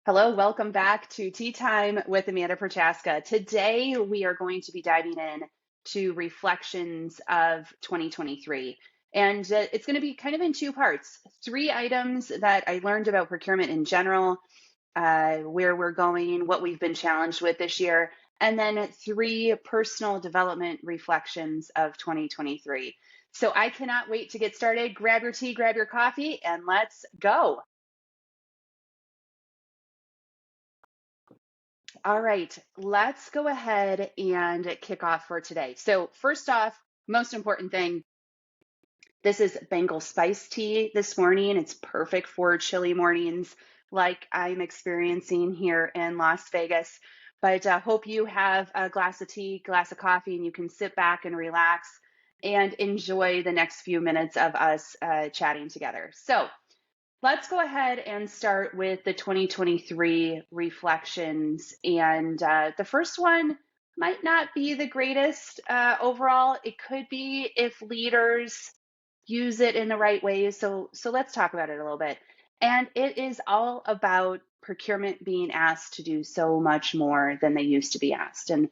Hello, welcome back to Tea Time with Amanda Prochaska. Today we are going to be diving in to reflections of 2023. And it's going to be kind of in two parts. Three items that I learned about procurement in general, where we're going, what we've been challenged with this year, and then three personal development reflections of 2023. So I cannot wait to get started. Grab your tea, grab your coffee, and let's go. All right, let's go ahead and kick off for today. So, first off, most important thing, this is Bengal spice tea this morning. It's perfect for chilly mornings like I'm experiencing here in Las Vegas. But hope you have a glass of tea, glass of coffee, and you can sit back and relax and enjoy the next few minutes of us chatting together. So, let's go ahead and start with the 2023 reflections. And the first one might not be the greatest overall. It could be if leaders use it in the right ways. So let's talk about it a little bit. And it is all about procurement being asked to do so much more than they used to be asked. And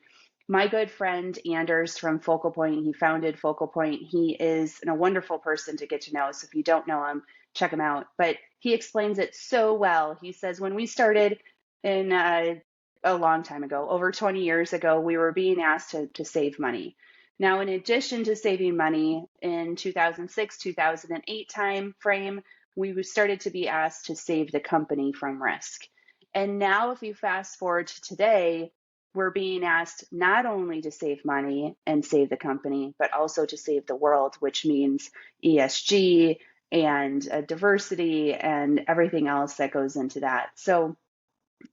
my good friend Anders from Focal Point, he founded Focal Point. He is a wonderful person to get to know. So if you don't know him, check him out. But he explains it so well. He says, when we started in a long time ago, over 20 years ago, we were being asked to save money. Now, in addition to saving money in 2006, 2008 time frame, we started to be asked to save the company from risk. And now, if you fast forward to today, we're being asked not only to save money and save the company, but also to save the world, which means ESG and diversity and everything else that goes into that. So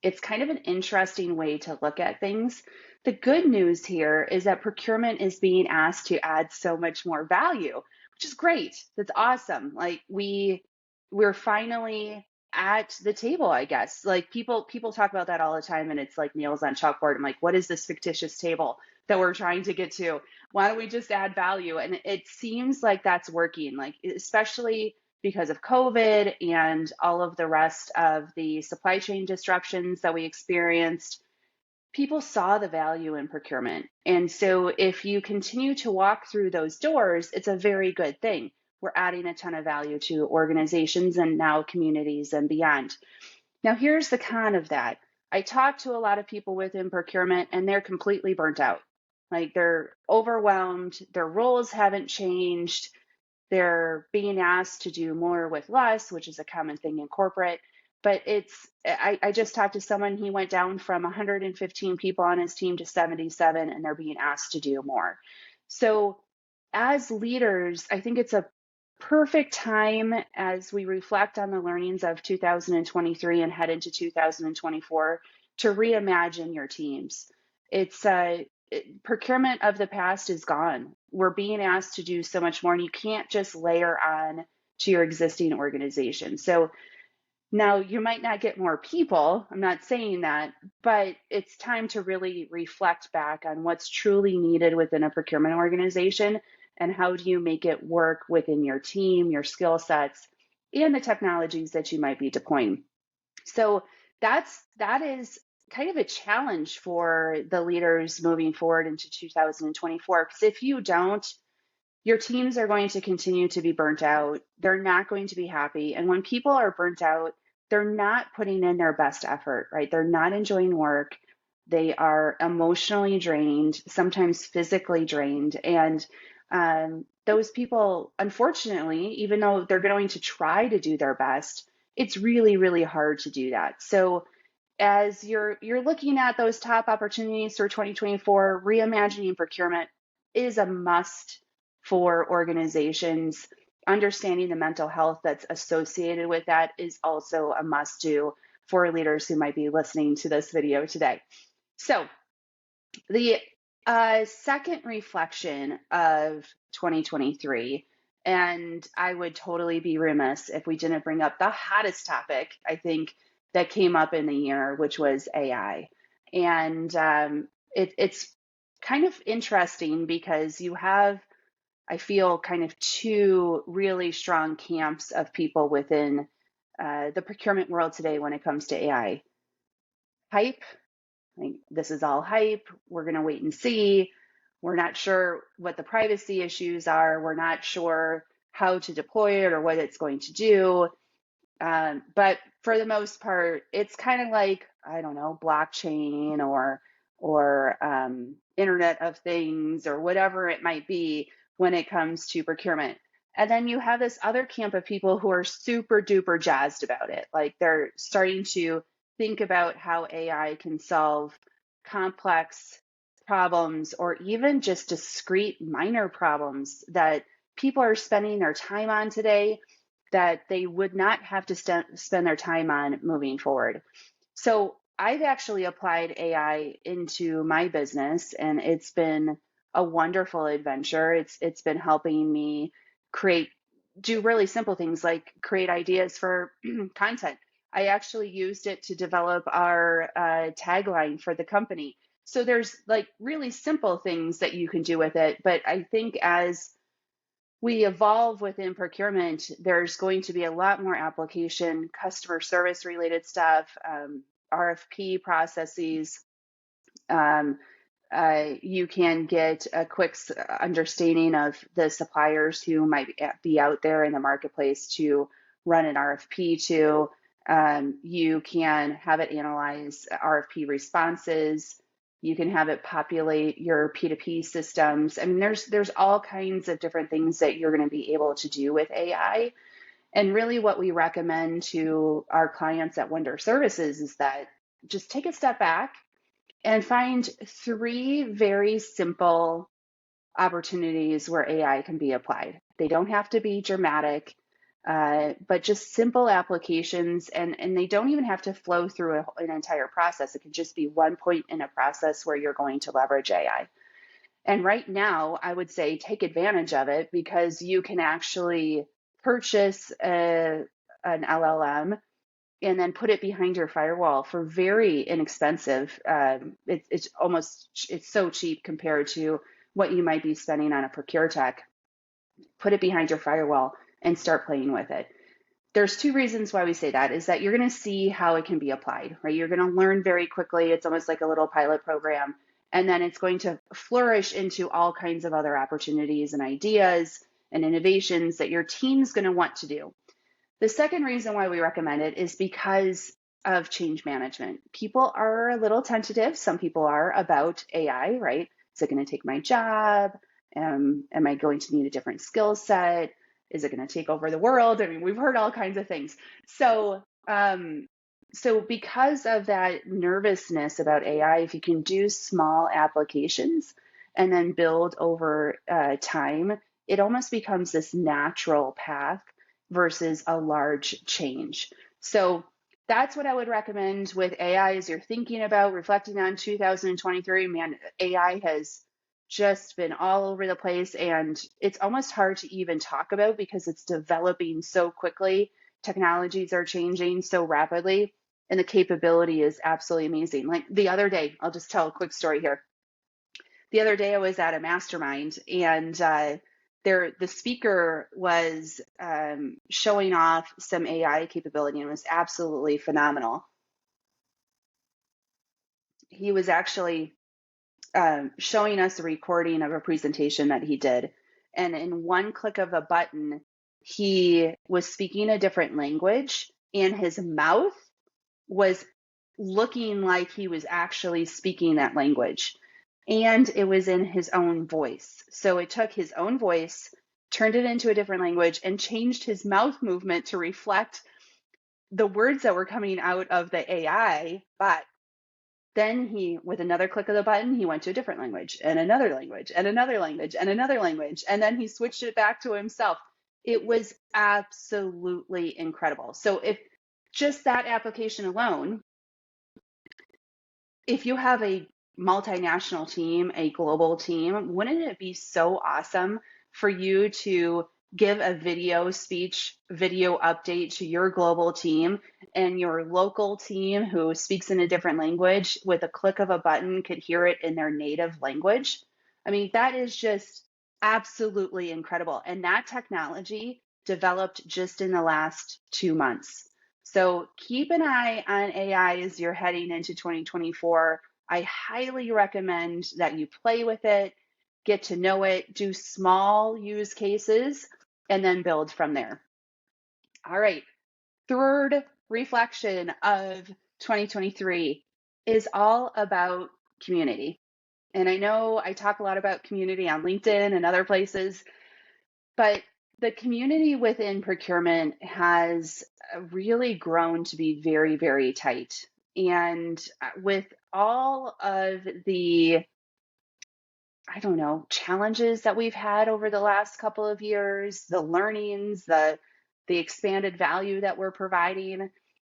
it's kind of an interesting way to look at things. The good news here is that procurement is being asked to add so much more value, which is great. That's awesome. Like we're finally at the table, I guess. Like people talk about that all the time and it's like nails on chalkboard. I'm like, what is this fictitious table that we're trying to get to? Why don't we just add value? And it seems like that's working, like especially because of COVID and all of the rest of the supply chain disruptions that we experienced. People saw the value in procurement. And so if you continue to walk through those doors, it's a very good thing. We're adding a ton of value to organizations and now communities and beyond. Now, here's the con of that. I talk to a lot of people within procurement and they're completely burnt out. Like they're overwhelmed, their roles haven't changed, they're being asked to do more with less, which is a common thing in corporate. But I just talked to someone, he went down from 115 people on his team to 77, and they're being asked to do more. So as leaders, I think it's a perfect time as we reflect on the learnings of 2023 and head into 2024 to reimagine your teams. It's procurement of the past is gone. We're being asked to do so much more, and you can't just layer on to your existing organization. So now you might not get more people, I'm not saying that, but it's time to really reflect back on what's truly needed within a procurement organization and how do you make it work within your team, your skill sets, and the technologies that you might be deploying. So that is kind of a challenge for the leaders moving forward into 2024. Because if you don't, your teams are going to continue to be burnt out. They're not going to be happy. And when people are burnt out, they're not putting in their best effort, right? They're not enjoying work. They are emotionally drained, sometimes physically drained. And those people, unfortunately, even though they're going to try to do their best, it's really, really hard to do that. So as you're looking at those top opportunities for 2024, reimagining procurement is a must for organizations. Understanding the mental health that's associated with that is also a must do for leaders who might be listening to this video today. So the second reflection of 2023, and I would totally be remiss if we didn't bring up the hottest topic, I think, that came up in the year, which was AI. And it's kind of interesting because you have, I feel, kind of two really strong camps of people within the procurement world today when it comes to AI. hype. Like, this is all hype. We're going to wait and see. We're not sure what the privacy issues are. We're not sure how to deploy it or what it's going to do. But for the most part, it's kind of like, I don't know, blockchain or Internet of Things or whatever it might be when it comes to procurement. And then you have this other camp of people who are super duper jazzed about it. Like, they're starting to think about how AI can solve complex problems or even just discrete minor problems that people are spending their time on today that they would not have to spend their time on moving forward. So I've actually applied AI into my business, and it's been a wonderful adventure. It's been helping me do really simple things like create ideas for content. I actually used it to develop our tagline for the company. So there's like really simple things that you can do with it. But I think as we evolve within procurement, there's going to be a lot more application, customer service related stuff, RFP processes. Um, you can get a quick understanding of the suppliers who might be out there in the marketplace to run an RFP to. You can have it analyze RFP responses. You can have it populate your P2P systems. I mean, there's all kinds of different things that you're going to be able to do with AI. And really what we recommend to our clients at Wonder Services is that just take a step back and find 3 very simple opportunities where AI can be applied. They don't have to be dramatic, but just simple applications, and they don't even have to flow through an entire process. It could just be one point in a process where you're going to leverage AI. And right now, I would say take advantage of it because you can actually purchase an LLM and then put it behind your firewall for very inexpensive. It's so cheap compared to what you might be spending on a procure tech. Put it behind your firewall and start playing with it. There's 2 reasons why we say that is that you're going to see how it can be applied, right? You're going to learn very quickly. It's almost like a little pilot program. And then it's going to flourish into all kinds of other opportunities and ideas and innovations that your team's going to want to do. The second reason why we recommend it is because of change management. People are a little tentative. Some people are about AI, right? Is it going to take my job? Am I going to need a different skill set? Is it going to take over the world? I mean, we've heard all kinds of things. So because of that nervousness about AI, if you can do small applications and then build over time, it almost becomes this natural path versus a large change. So that's what I would recommend with AI as you're thinking about reflecting on 2023. Man, AI has just been all over the place, and it's almost hard to even talk about because it's developing so quickly. Technologies are changing so rapidly, and the capability is absolutely amazing. Like the other day, I'll just tell a quick story here. The other day I was at a mastermind, and the speaker was showing off some AI capability, and it was absolutely phenomenal. He was actually showing us a recording of a presentation that he did. And in one click of a button, he was speaking a different language, and his mouth was looking like he was actually speaking that language. And it was in his own voice. So it took his own voice, turned it into a different language, and changed his mouth movement to reflect the words that were coming out of the AI bot. Then he, with another click of the button, he went to a different language and another language and another language and another language. And then he switched it back to himself. It was absolutely incredible. So if just that application alone, if you have a multinational team, a global team, wouldn't it be so awesome for you to give a video speech, video update to your global team, and your local team who speaks in a different language with a click of a button could hear it in their native language? I mean, that is just absolutely incredible. And that technology developed just in the last 2 months. So keep an eye on AI as you're heading into 2024. I highly recommend that you play with it, get to know it, do small use cases, and then build from there. All right. Third reflection of 2023 is all about community. And I know I talk a lot about community on LinkedIn and other places, but the community within procurement has really grown to be very, very tight. And with all of the, I don't know, challenges that we've had over the last couple of years, the learnings, the expanded value that we're providing,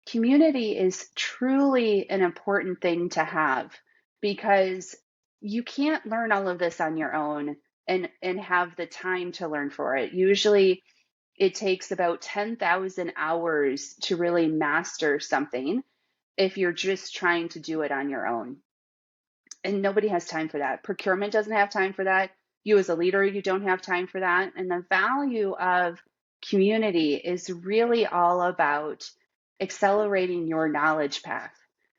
community is truly an important thing to have because you can't learn all of this on your own and have the time to learn for it. Usually it takes about 10,000 hours to really master something if you're just trying to do it on your own. And nobody has time for that. Procurement doesn't have time for that. You as a leader, you don't have time for that. And the value of community is really all about accelerating your knowledge path.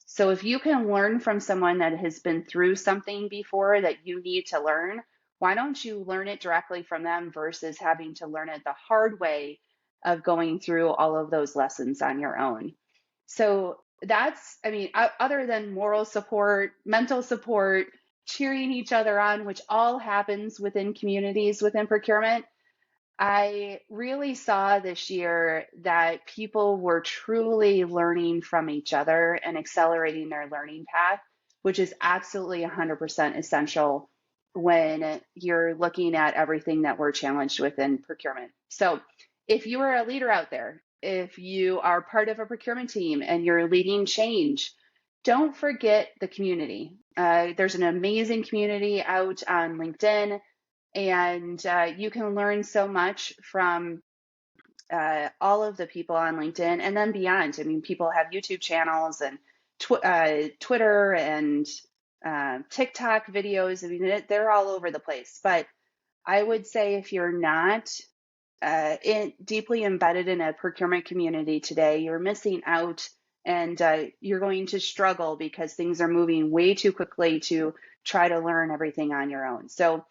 So if you can learn from someone that has been through something before that you need to learn, why don't you learn it directly from them versus having to learn it the hard way of going through all of those lessons on your own? So that's, I mean, other than moral support, mental support, cheering each other on, which all happens within communities within procurement, I really saw this year that people were truly learning from each other and accelerating their learning path, which is absolutely 100% essential when you're looking at everything that we're challenged with in procurement. So if you are a leader out there, if you are part of a procurement team and you're leading change, don't forget the community. There's an amazing community out on LinkedIn, and you can learn so much from all of the people on LinkedIn and then beyond. I mean, people have YouTube channels and Twitter and TikTok videos. I mean, they're all over the place. But I would say if you're not deeply embedded in a procurement community today, you're missing out, and you're going to struggle because things are moving way too quickly to try to learn everything on your own. So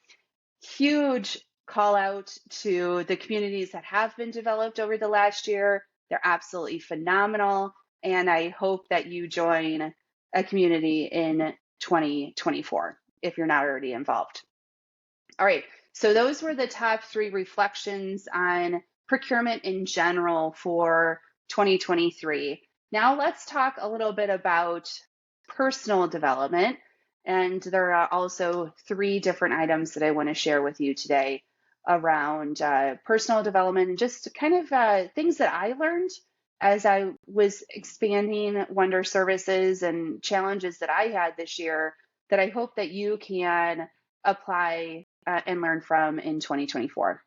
huge call out to the communities that have been developed over the last year. They're absolutely phenomenal. And I hope that you join a community in 2024 if you're not already involved. All right. So those were the top 3 reflections on procurement in general for 2023. Now let's talk a little bit about personal development. And there are also 3 different items that I want to share with you today around personal development and just kind of things that I learned as I was expanding Wonder Services and challenges that I had this year that I hope that you can apply and learn from in 2024.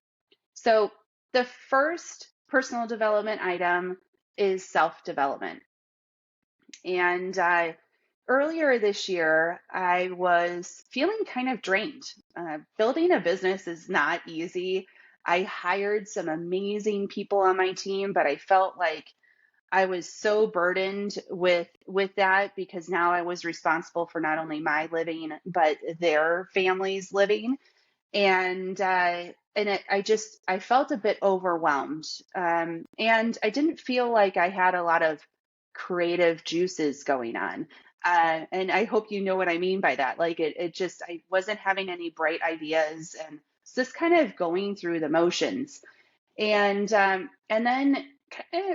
So the first personal development item is self-development. And earlier this year, I was feeling kind of drained. Building a business is not easy. I hired some amazing people on my team, but I felt like I was so burdened with that because now I was responsible for not only my living but their families' living, and I felt a bit overwhelmed, and I didn't feel like I had a lot of creative juices going on. And I hope you know what I mean by that. Like it just I wasn't having any bright ideas and just kind of going through the motions. And then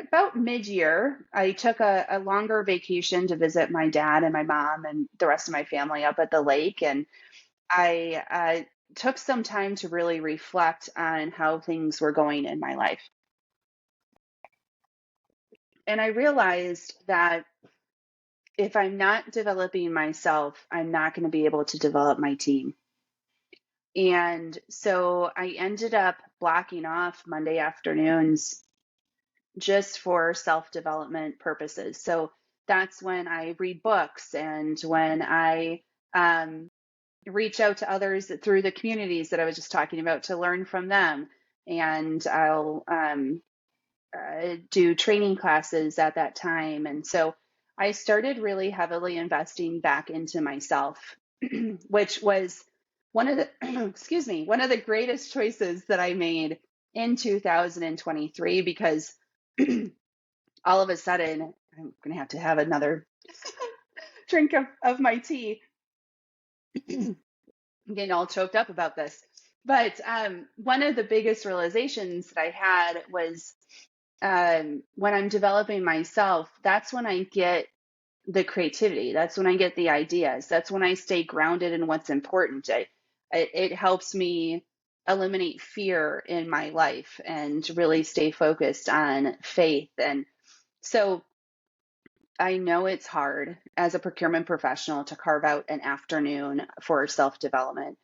about mid-year, I took a longer vacation to visit my dad and my mom and the rest of my family up at the lake. And I took some time to really reflect on how things were going in my life. And I realized that if I'm not developing myself, I'm not going to be able to develop my team. And so I ended up blocking off Monday afternoons just for self-development purposes. So that's when I read books and when I reach out to others through the communities that I was just talking about to learn from them. And I'll do training classes at that time. And so I started really heavily investing back into myself, which was one of the, excuse me, one of the greatest choices that I made in 2023, because all of a sudden, I'm going to have another drink of my tea. I'm getting all choked up about this. But one of the biggest realizations that I had was when I'm developing myself, that's when I get the creativity. That's when I get the ideas. That's when I stay grounded in what's important. It helps me eliminate fear in my life and really stay focused on faith. And so I know it's hard as a procurement professional to carve out an afternoon for self-development.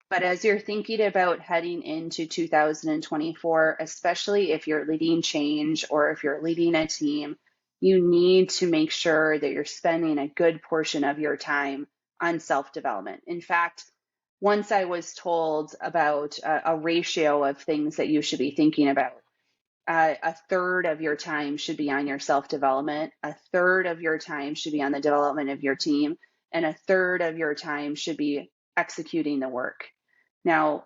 But as you're thinking about heading into 2024, especially if you're leading change or if you're leading a team, you need to make sure that you're spending a good portion of your time on self-development. In fact, once I was told about a ratio of things that you should be thinking about. A third of your time should be on your self-development, a third of your time should be on the development of your team, and a third of your time should be executing the work. Now,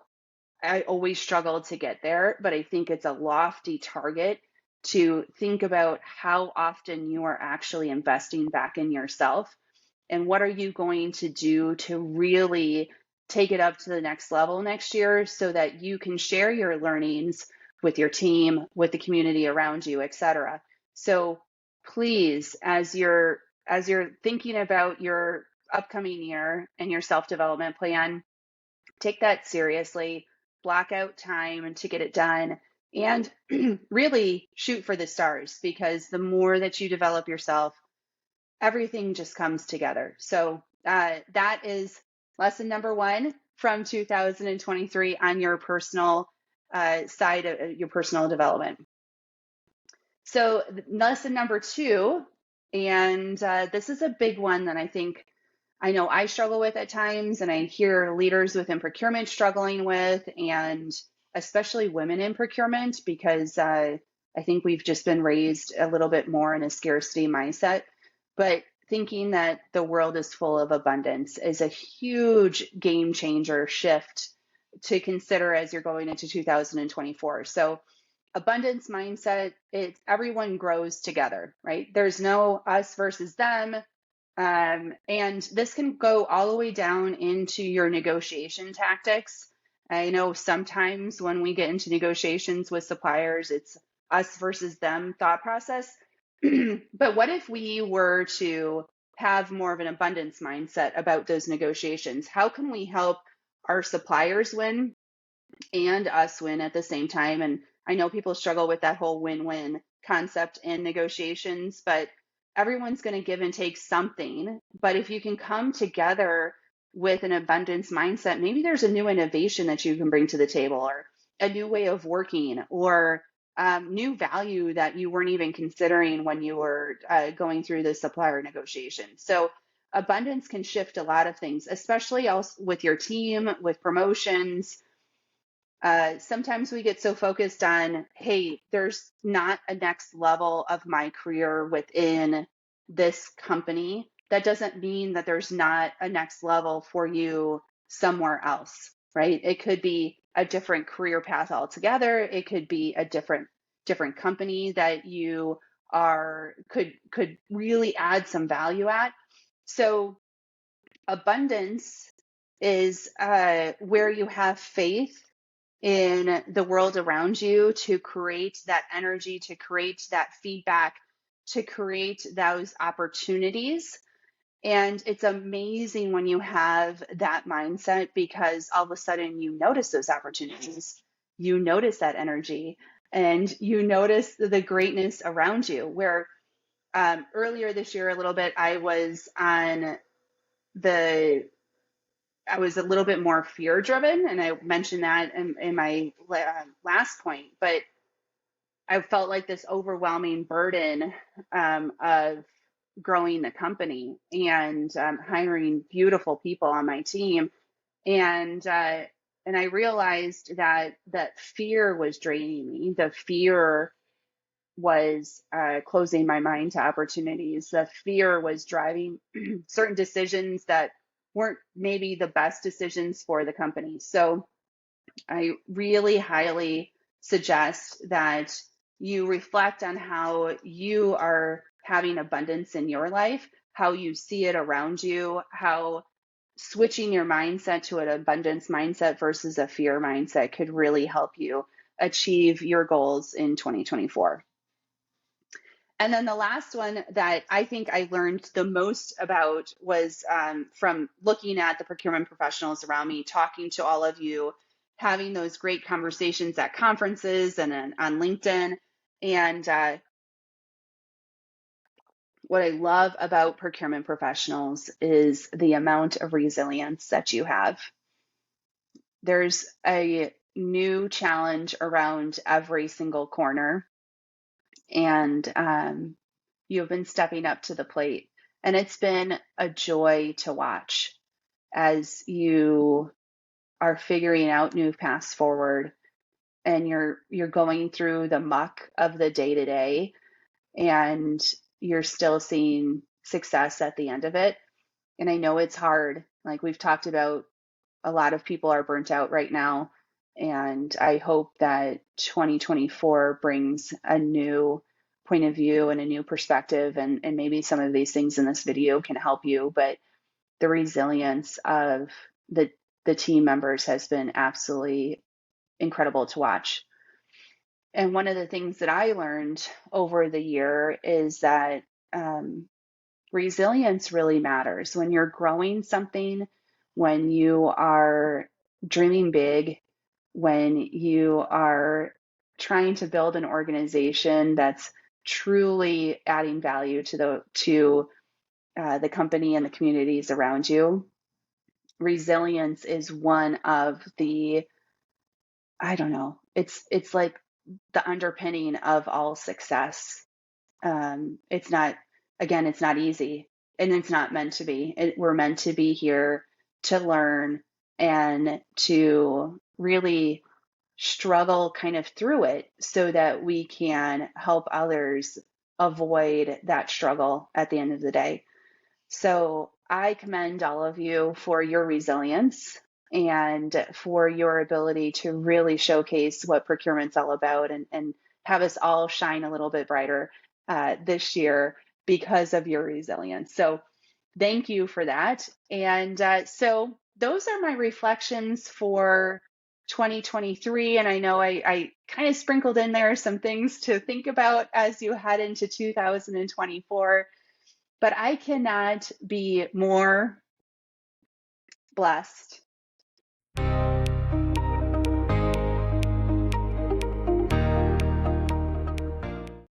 I always struggle to get there, but I think it's a lofty target to think about how often you are actually investing back in yourself, and what are you going to do to really take it up to the next level next year so that you can share your learnings with your team, with the community around you, etc. So please, as you're thinking about your upcoming year and your self-development plan, take that seriously, block out time to get it done, and really shoot for the stars, because the more that you develop yourself, everything just comes together. So that is lesson number one from 2023 on your personal side of your personal development. So lesson number two, and this is a big one that I know I struggle with at times, and I hear leaders within procurement struggling with, and especially women in procurement, because I think we've just been raised a little bit more in a scarcity mindset. But thinking that the world is full of abundance is a huge game changer shift to consider as you're going into 2024. So abundance mindset, it's everyone grows together, right? There's no us versus them. And this can go all the way down into your negotiation tactics. I know sometimes when we get into negotiations with suppliers, it's us versus them thought process. But what if we were to have more of an abundance mindset about those negotiations? How can we help our suppliers win and us win at the same time? And I know people struggle with that whole win-win concept in negotiations, but everyone's going to give and take something. But if you can come together with an abundance mindset, maybe there's a new innovation that you can bring to the table, or a new way of working, or new value that you weren't even considering when you were going through the supplier negotiation. So abundance can shift a lot of things, especially also with your team, with promotions. Sometimes we get so focused on, hey, there's not a next level of my career within this company. That doesn't mean that there's not a next level for you somewhere else, right? It could be a different career path altogether. It could be a different company that you could really add some value at. So abundance is where you have faith in the world around you to create that energy, to create that feedback, to create those opportunities. And it's amazing when you have that mindset, because all of a sudden you notice those opportunities, you notice that energy, and you notice the greatness around you. Where earlier this year, a little bit, I was a little bit more fear driven, and I mentioned that in my last point, but I felt like this overwhelming burden of growing the company and hiring beautiful people on my team. And I realized that fear was draining me. The fear was closing my mind to opportunities. The fear was driving certain decisions that weren't maybe the best decisions for the company. So I really highly suggest that you reflect on how you are having abundance in your life, how you see it around you, how switching your mindset to an abundance mindset versus a fear mindset could really help you achieve your goals in 2024. And then the last one that I think I learned the most about was from looking at the procurement professionals around me, talking to all of you, having those great conversations at conferences and on LinkedIn. And what I love about procurement professionals is the amount of resilience that you have. There's a new challenge around every single corner. And you've been stepping up to the plate. And it's been a joy to watch as you are figuring out new paths forward and you're going through the muck of the day-to-day and you're still seeing success at the end of it. And I know it's hard. Like we've talked about, a lot of people are burnt out right now. And I hope that 2024 brings a new point of view and a new perspective. And maybe some of these things in this video can help you. But the resilience of the team members has been absolutely incredible to watch. And one of the things that I learned over the year is that resilience really matters. When you're growing something, when you are dreaming big, when you are trying to build an organization that's truly adding value to the company and the communities around you, resilience is one of the, I don't know, it's like the underpinning of all success. It's not, again, it's not easy and it's not meant to be. We're meant to be here to learn and to really struggle kind of through it so that we can help others avoid that struggle at the end of the day. So I commend all of you for your resilience and for your ability to really showcase what procurement's all about and have us all shine a little bit brighter this year because of your resilience. So thank you for that. And so those are my reflections for 2023. And I know I kind of sprinkled in there some things to think about as you head into 2024. But I cannot be more blessed